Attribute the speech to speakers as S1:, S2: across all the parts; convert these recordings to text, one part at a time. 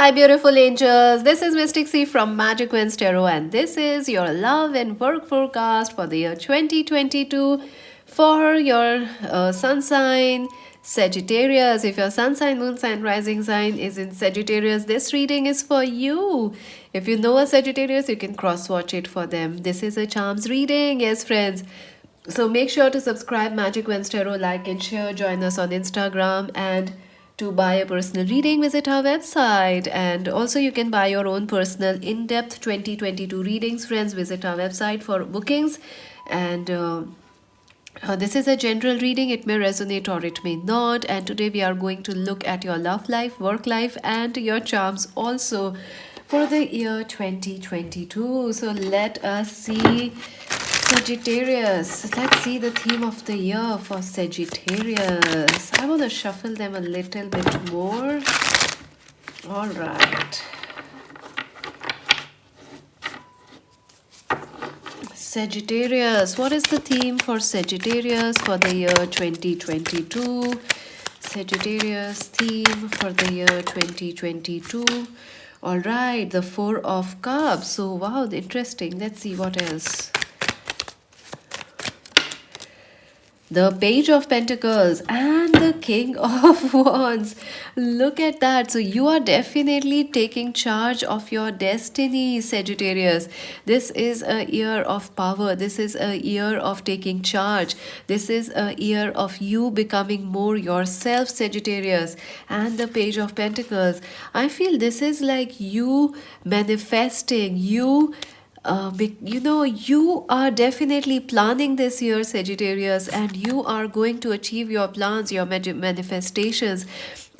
S1: Hi, beautiful angels. This is Mystic C from Magic Wins Tarot, and this is your love and work forecast for the year 2022 for your sun sign, Sagittarius. If your sun sign, moon sign, rising sign is in Sagittarius, this reading is for you. If you know a Sagittarius, you can cross watch it for them. This is a charms reading, yes, friends. So make sure to subscribe Magic Wins Tarot, like and share. Join us on Instagram, and to buy a personal reading, visit our website. And also, you can buy your own personal in-depth 2022 readings. Friends, visit our website for bookings. And this is a general reading. It may resonate or it may not. And today we are going to look at your love life, work life, and your charms also for the year 2022. So let us see Sagittarius. Let's see the theme of the year for Sagittarius. I want to shuffle them a little bit more. All right. Sagittarius. What is the theme for Sagittarius for the year 2022? Sagittarius theme for the year 2022. All right, the Four of Cups. So, wow, interesting. Let's see what else. The Page of Pentacles and the King of Wands. Look at that. So you are definitely taking charge of your destiny, Sagittarius. This is a year of power. This is a year of taking charge. This is a year of you becoming more yourself, Sagittarius. And the Page of Pentacles. I feel this is like you manifesting, you are definitely planning this year, Sagittarius, and you are going to achieve your plans, your manifestations.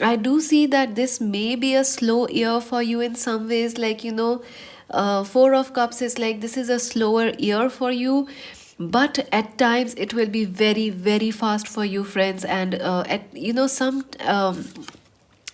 S1: I do see that this may be a slow year for you in some ways, Four of Cups is like this is a slower year for you, but at times it will be very, very fast for you, friends. And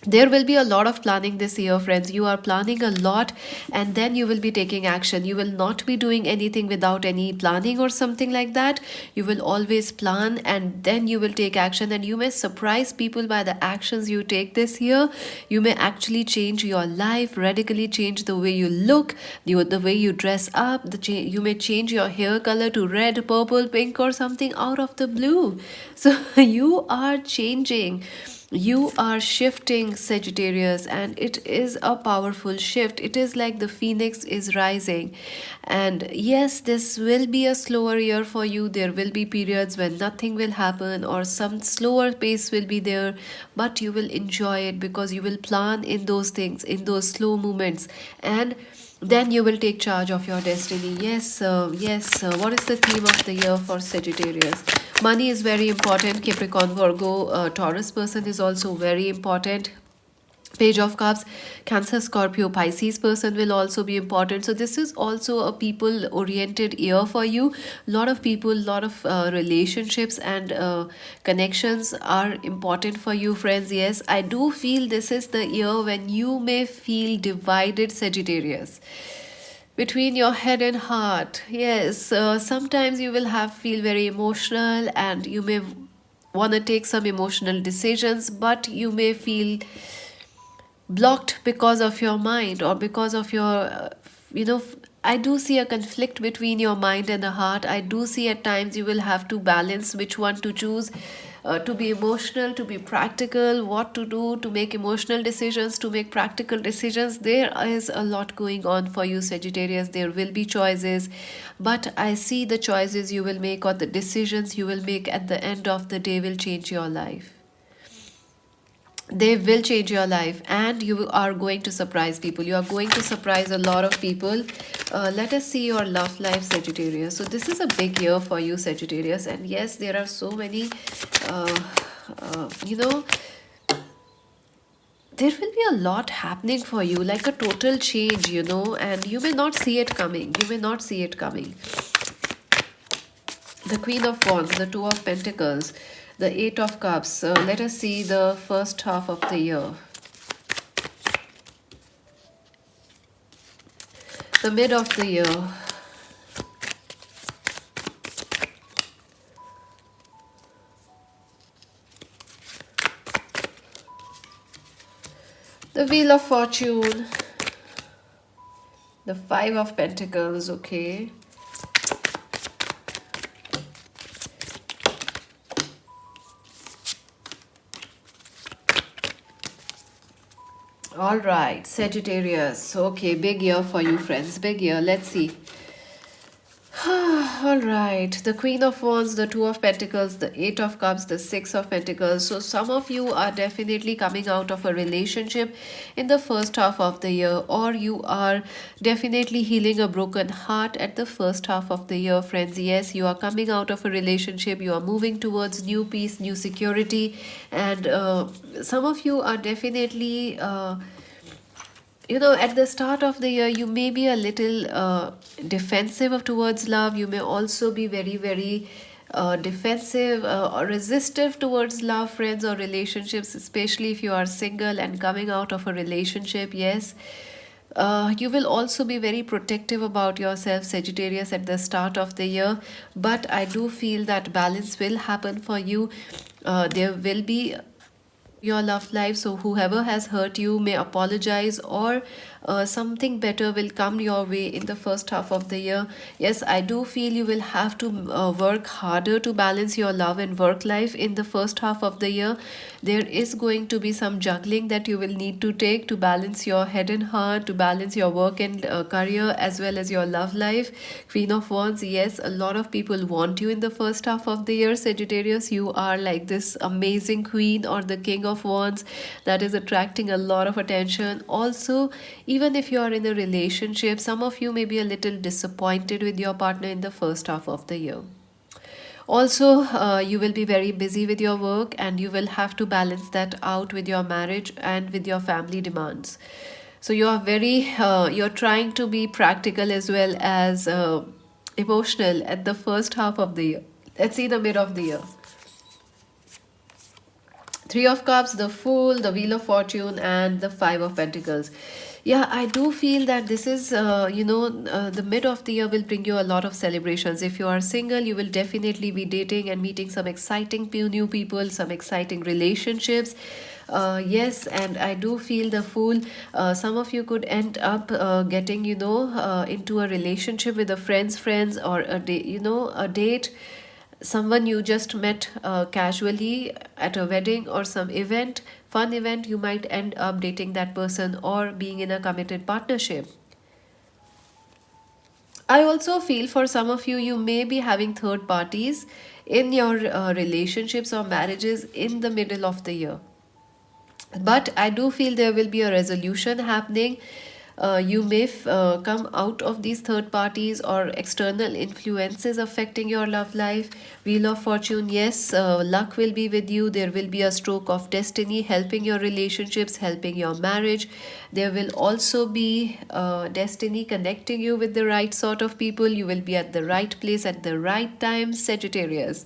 S1: there will be a lot of planning this year, friends. You are planning a lot, and then you will be taking action. You will not be doing anything without any planning or something like that. You will always plan, and then you will take action, and you may surprise people by the actions you take this year. You may actually change your life, radically change the way you look, the way you dress up. You may change your hair color to red, purple, pink, or something out of the blue. So you are changing, you are shifting, Sagittarius, and it is a powerful shift. It is like the phoenix is rising. And yes, this will be a slower year for you. There will be periods when nothing will happen or some slower pace will be there, but you will enjoy it because you will plan in those things, in those slow moments, and then you will take charge of your destiny. Yes. What is the theme of the year for Sagittarius? Money is very important. Capricorn, Virgo, Taurus person is also very important. Page of Cups, Cancer, Scorpio, Pisces person will also be important. So this is also a people oriented year for you. Lot of people, lot of relationships and connections are important for you, friends. Yes, I do feel this is the year when you may feel divided, Sagittarius, between your head and heart. Yes, sometimes you will have feel very emotional, and you may want to take some emotional decisions, but you may feel blocked because of your mind or because of your I do see a conflict between your mind and the heart. I do see at times you will have to balance which one to choose, to be emotional, to be practical, what to do, to make emotional decisions, to make practical decisions. There is a lot going on for you, Sagittarius. There will be choices, but I see the choices you will make or the decisions you will make at the end of the day will change your life. They will change your life, and you are going to surprise people. You are going to surprise a lot of people. Let us see your love life, Sagittarius. So this is a big year for you, Sagittarius, and yes, there are so many uh, uh, you know there will be a lot happening for you, like a total change, and you may not see it coming. The Queen of Wands, the Two of Pentacles, the Eight of Cups. Let us see the first half of the year. The mid of the year. The Wheel of Fortune, the Five of Pentacles, okay. All right, Sagittarius. Okay, big year for you, friends. Big year. Let's see. All right, the Queen of Wands, the Two of Pentacles, the Eight of Cups, the Six of Pentacles. So, some of you are definitely coming out of a relationship in the first half of the year, or you are definitely healing a broken heart at the first half of the year, friends. Yes, you are coming out of a relationship, you are moving towards new peace, new security, and some of you are definitely. At the start of the year you may be a little defensive towards love. You may also be very very defensive or resistive towards love, friends, or relationships, especially if you are single and coming out of a relationship. Yes, you will also be very protective about yourself, Sagittarius, at the start of the year. But I do feel that balance will happen for you. There will be your love life. So, whoever has hurt you may apologize, or something better will come your way in the first half of the year. Yes, I do feel you will have to work harder to balance your love and work life in the first half of the year. There is going to be some juggling that you will need to take to balance your head and heart, to balance your work and career, as well as your love life. Queen of Wands, yes, a lot of people want you in the first half of the year, Sagittarius. You are like this amazing queen or the king of wands that is attracting a lot of attention. Also, even if you are in a relationship, some of you may be a little disappointed with your partner in the first half of the year. Also, you will be very busy with your work, and you will have to balance that out with your marriage and with your family demands. So you are you're trying to be practical as well as emotional at the first half of the year. Let's see the mid of the year. Three of Cups, the Fool, the Wheel of Fortune, and the Five of Pentacles. Yeah, I do feel that this is, the mid of the year will bring you a lot of celebrations. If you are single, you will definitely be dating and meeting some exciting new people, some exciting relationships. Yes, and I do feel the Fool. Some of you could end up getting, into a relationship with a friends, or a date, someone you just met casually at a wedding or some event, fun event. You might end up dating that person or being in a committed partnership. I also feel for some of you, you may be having third parties in your relationships or marriages in the middle of the year. But I do feel there will be a resolution happening. You may come out of these third parties or external influences affecting your love life. Wheel of Fortune, yes, luck will be with you. There will be a stroke of destiny helping your relationships, helping your marriage. There will also be destiny connecting you with the right sort of people. You will be at the right place at the right time, Sagittarius.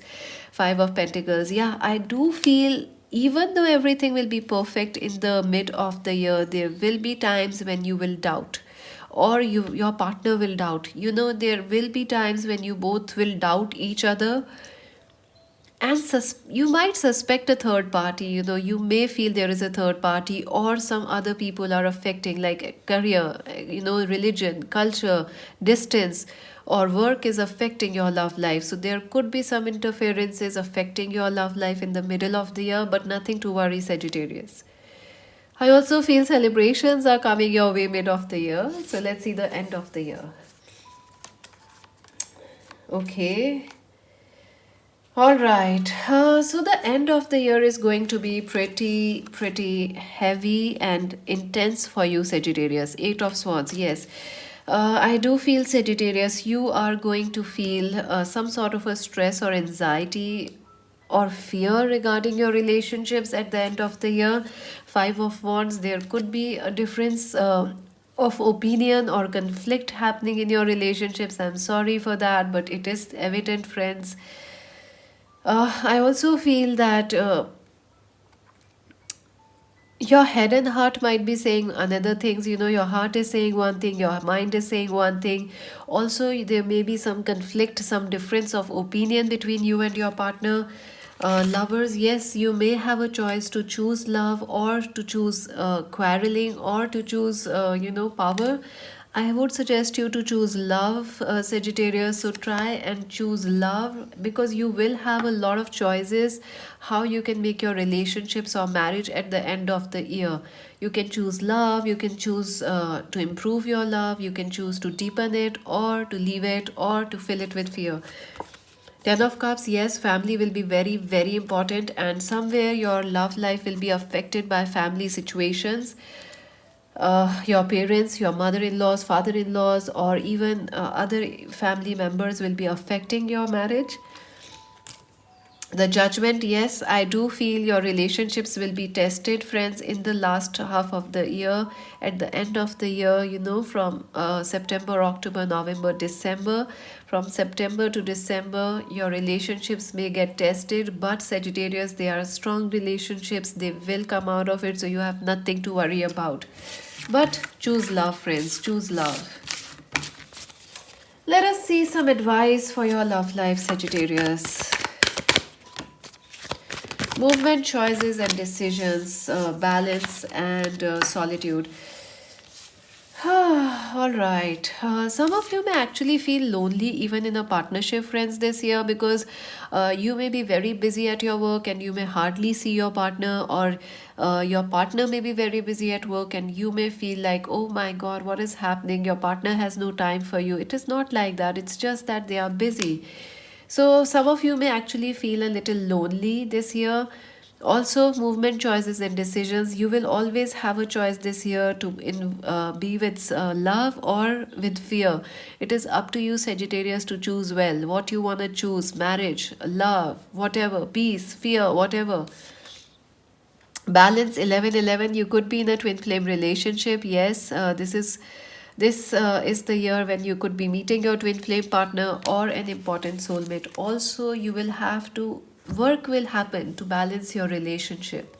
S1: Five of Pentacles, yeah, I do feel even though everything will be perfect in the mid of the year, there will be times when you will doubt, or your partner will doubt. There will be times when you both will doubt each other, and you might suspect a third party. You may feel there is a third party, or some other people are affecting, like career, religion, culture, distance, or work is affecting your love life. So there could be some interferences affecting your love life in the middle of the year, but nothing to worry, Sagittarius. I also feel celebrations are coming your way mid of the year. So let's see the end of the year. Okay. All right. So the end of the year is going to be pretty heavy and intense for you, Sagittarius. Eight of Swords. Yes. I do feel, Sagittarius, you are going to feel some sort of a stress or anxiety or fear regarding your relationships at the end of the year. Five of Wands, there could be a difference of opinion or conflict happening in your relationships. I'm sorry for that, but it is evident, friends. I also feel that your head and heart might be saying another things. Your heart is saying one thing, your mind is saying one thing. Also, there may be some conflict, some difference of opinion between you and your partner. Lovers, yes, you may have a choice to choose love or to choose quarreling or to choose, power. I would suggest you to choose love, Sagittarius. So try and choose love because you will have a lot of choices how you can make your relationships or marriage at the end of the year. You can choose love, you can choose to improve your love, you can choose to deepen it or to leave it or to fill it with fear. Ten of Cups, yes, family will be very, very important, and somewhere your love life will be affected by family situations. Your parents, your mother in laws, father in laws, or even other family members will be affecting your marriage. The Judgment, yes, I do feel your relationships will be tested, friends, in the last half of the year. At the end of the year, from September, October, November, December. From September to December, your relationships may get tested, but Sagittarius, they are strong relationships. They will come out of it, so you have nothing to worry about. But choose love, friends, choose love. Let us see some advice for your love life, Sagittarius. Movement, choices, and decisions, balance, and solitude. All right. Some of you may actually feel lonely even in a partnership, friends, this year because you may be very busy at your work and you may hardly see your partner, or your partner may be very busy at work and you may feel like, oh my God, what is happening? Your partner has no time for you. It is not like that. It's just that they are busy. So, some of you may actually feel a little lonely this year. Also, movement, choices, and decisions. You will always have a choice this year to be with love or with fear. It is up to you, Sagittarius, to choose well what you want to choose: marriage, love, whatever, peace, fear, whatever. Balance 11-11. You could be in a twin flame relationship. Yes, this is the year when you could be meeting your twin flame partner or an important soulmate. Also, you will have to work will happen to balance your relationship.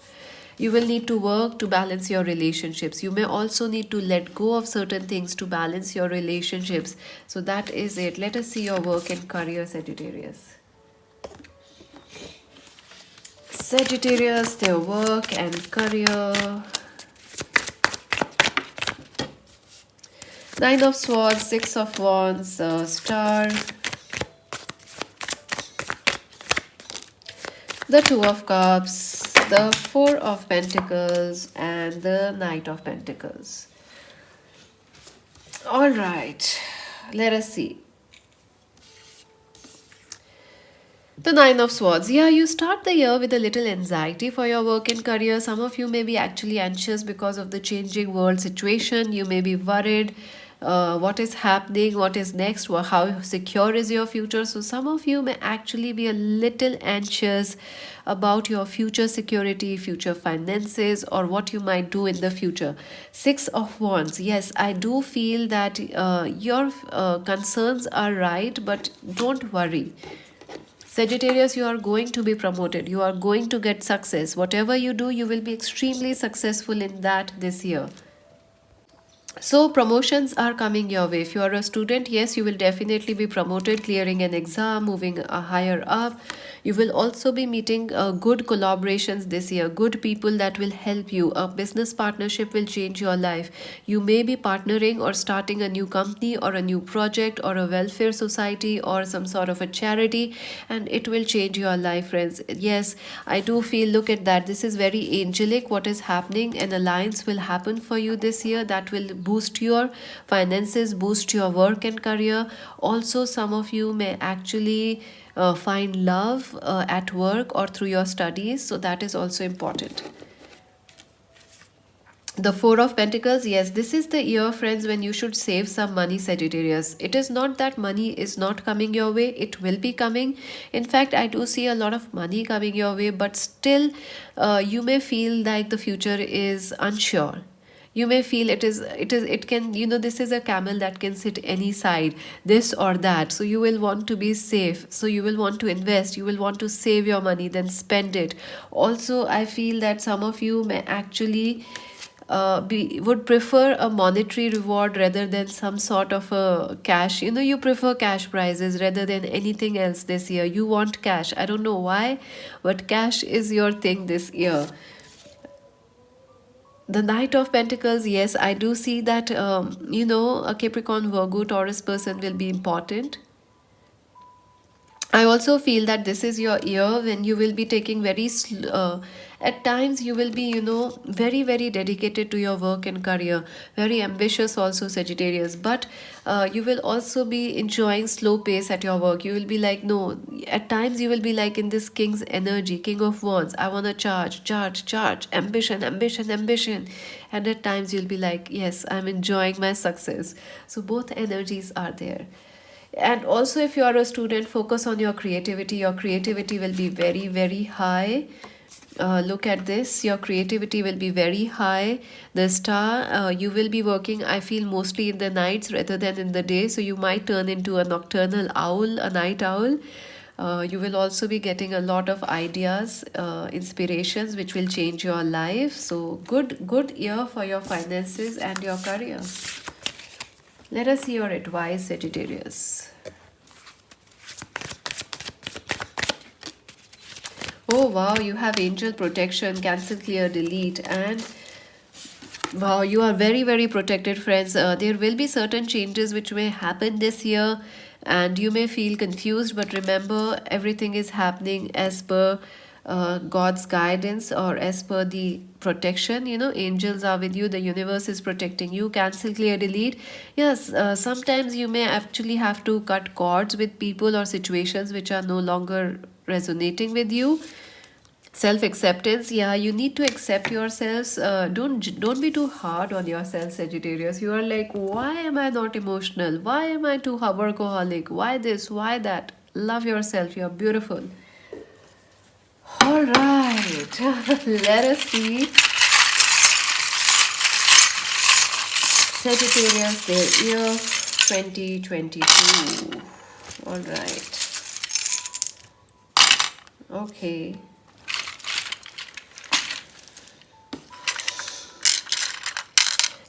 S1: You will need to work to balance your relationships. You may also need to let go of certain things to balance your relationships. So that is it. Let us see your work and career, Sagittarius. Sagittarius, their work and career. Nine of Swords, Six of Wands, Star. The Two of Cups, the Four of Pentacles, and the Knight of Pentacles. All right, let us see. The Nine of Swords. Yeah, you start the year with a little anxiety for your work and career. Some of you may be actually anxious because of the changing world situation. You may be worried what is happening, what is next, how secure is your future. So, some of you may actually be a little anxious about your future security, future finances, or what you might do in the future. Six of Wands. Yes, I do feel that your concerns are right, but don't worry. Sagittarius, you are going to be promoted. You are going to get success. Whatever you do, you will be extremely successful in that this year. So promotions are coming your way. If you are a student, yes, you will definitely be promoted, clearing an exam, moving higher up. You will also be meeting good collaborations this year, good people that will help you. A business partnership will change your life. You may be partnering or starting a new company or a new project or a welfare society or some sort of a charity, and it will change your life, friends. Yes, I do feel, look at that. This is very angelic what is happening. An alliance will happen for you this year that will boost your finances, boost your work and career. Also, some of you may actually find love at work or through your studies, so that is also important. The Four of Pentacles, yes, this is the year, friends, when you should save some money, Sagittarius. It is not that money is not coming your way, it will be coming. In fact, I do see a lot of money coming your way, but still, you may feel like the future is unsure. You may feel it can, this is a camel that can sit any side, this or that. So you will want to be safe, so you will want to invest, you will want to save your money, then spend it. Also, I feel that some of you may actually would prefer a monetary reward rather than some sort of a cash. You know, you prefer cash prizes rather than anything else this year. You want cash. I don't know why, but cash is your thing this year. The Knight of Pentacles, yes, I do see that, a Capricorn, Virgo, Taurus person will be important. I also feel that this is your year when you will be taking at times you will be, very, very dedicated to your work and career, very ambitious also, Sagittarius. But you will also be enjoying slow pace at your work. You will be like, no, at times you will be like in this king's energy, king of wands. I want to charge, ambition, ambition, ambition. And at times you'll be like, yes, I'm enjoying my success. So both energies are there. And also, if you are a student, focus on your creativity. Your creativity will be very, very high. Look at this, your creativity will be very high. The star, you will be working, I feel, mostly in the nights rather than in the day, so you might turn into a nocturnal owl, a night owl. You will also be getting a lot of ideas, inspirations, which will change your life. So good year for your finances and your career. Let us see your advice, Sagittarius. Oh wow, you have angel protection, cancel, clear, delete, and wow, you are very, very protected, friends. There will be certain changes which may happen this year, and you may feel confused, but remember, everything is happening as per God's guidance or as per the protection. You know, angels are with you, the universe is protecting you. Cancel, clear, delete. Yes, sometimes you may actually have to cut cords with people or situations which are no longer resonating with you. Self acceptance, yeah, you need to accept yourselves. Don't be too hard on yourself, Sagittarius. You are like, why am I not emotional? Why am I too workaholic? Why this? Why that? Love yourself. You're beautiful. All right, let us see Sagittarius, their year 2022. All right. Okay.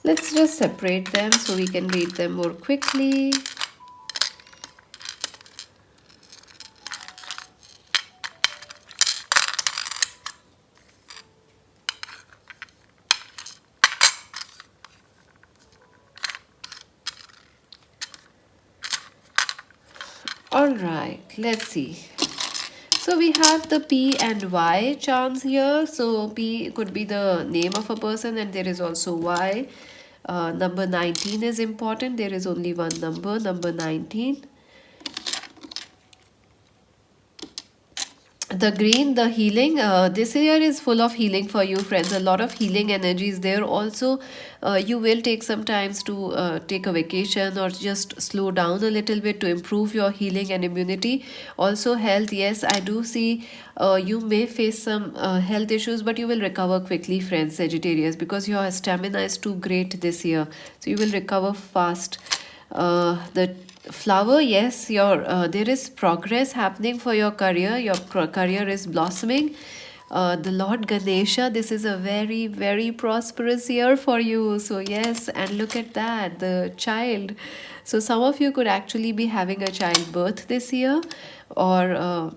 S1: Let's just separate them so we can read them more quickly. All right, let's see. So we have the P and Y charms here. So P could be the name of a person, and there is also Y. Number 19 is important. There is only one number 19. The green, the healing, this year is full of healing for you, friends. A lot of healing energies there. Also, you will take some times to take a vacation or just slow down a little bit to improve your healing and immunity. Also, health, yes, I do see you may face some health issues, but you will recover quickly, friends, Sagittarius, because your stamina is too great this year. So you will recover fast. The flower, yes, your there is progress happening for your career. Your career is blossoming. The Lord Ganesha, this is a very, very prosperous year for you. So yes, and look at that, the child. So some of you could actually be having a childbirth this year, or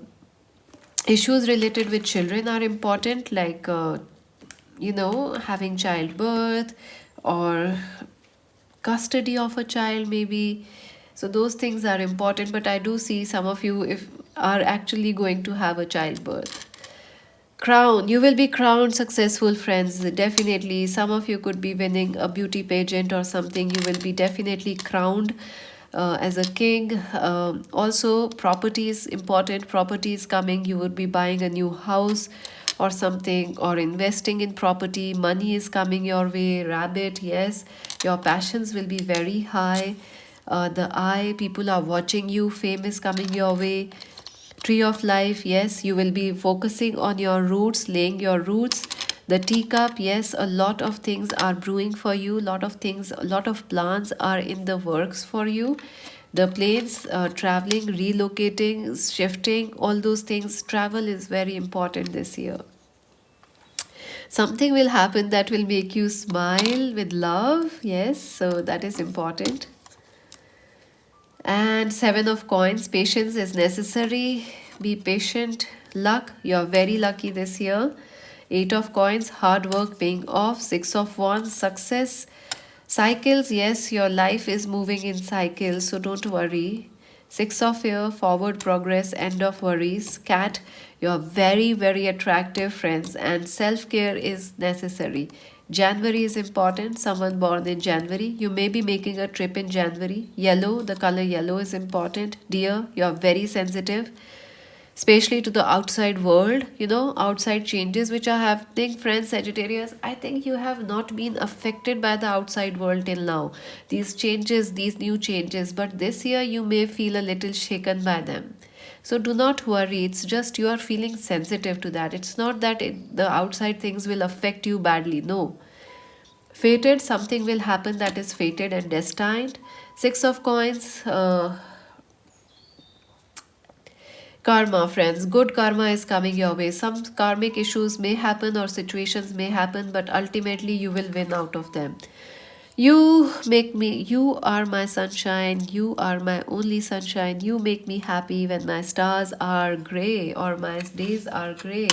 S1: issues related with children are important, like having childbirth or custody of a child, maybe. So those things are important, but I do see some of you if are actually going to have a childbirth. Crown, you will be crowned successful, friends. Definitely, some of you could be winning a beauty pageant or something. You will be definitely crowned as a king. Also, properties, important properties coming. You would be buying a new house or something, or investing in property. Money is coming your way. Rabbit, yes, your passions will be very high. The eye, people are watching you. Fame is coming your way. Tree of life, yes, you will be focusing on your roots, laying your roots. The teacup, yes, a lot of things are brewing for you. A lot of plans are in the works for you. The planes, traveling, relocating, shifting, all those things. Travel is very important this year. Something will happen that will make you smile with love. Yes, so that is important. And Seven of Coins, patience is necessary. Be patient. Luck, you're very lucky this year. Eight of Coins, hard work paying off. Six of Wands, success. Cycles, yes, your life is moving in cycles, so don't worry. Six of Fear, forward progress, end of worries. Cat, you're very, very attractive, friends, and self care is necessary. January is important. Someone born in January, you may be making a trip in January. Yellow, the color yellow is important. Dear, you're very sensitive, especially to the outside world, outside changes which are happening. Friends, Sagittarius, I think you have not been affected by the outside world till now, these changes, these new changes, but this year you may feel a little shaken by them. So do not worry, it's just you are feeling sensitive to that. It's not that the outside things will affect you badly, no. Fated, something will happen that is fated and destined. Six of Coins, karma, friends. Good karma is coming your way. Some karmic issues may happen or situations may happen, but ultimately you will win out of them. You are my sunshine, you are my only sunshine. You make me happy when my stars are gray or my days are gray.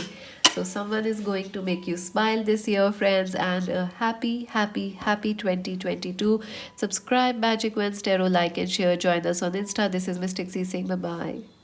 S1: So, someone is going to make you smile this year, friends, and a happy, happy, happy 2022. Subscribe Magic Wednesday, like and share. Join us on Insta. This is Mystic C saying bye bye.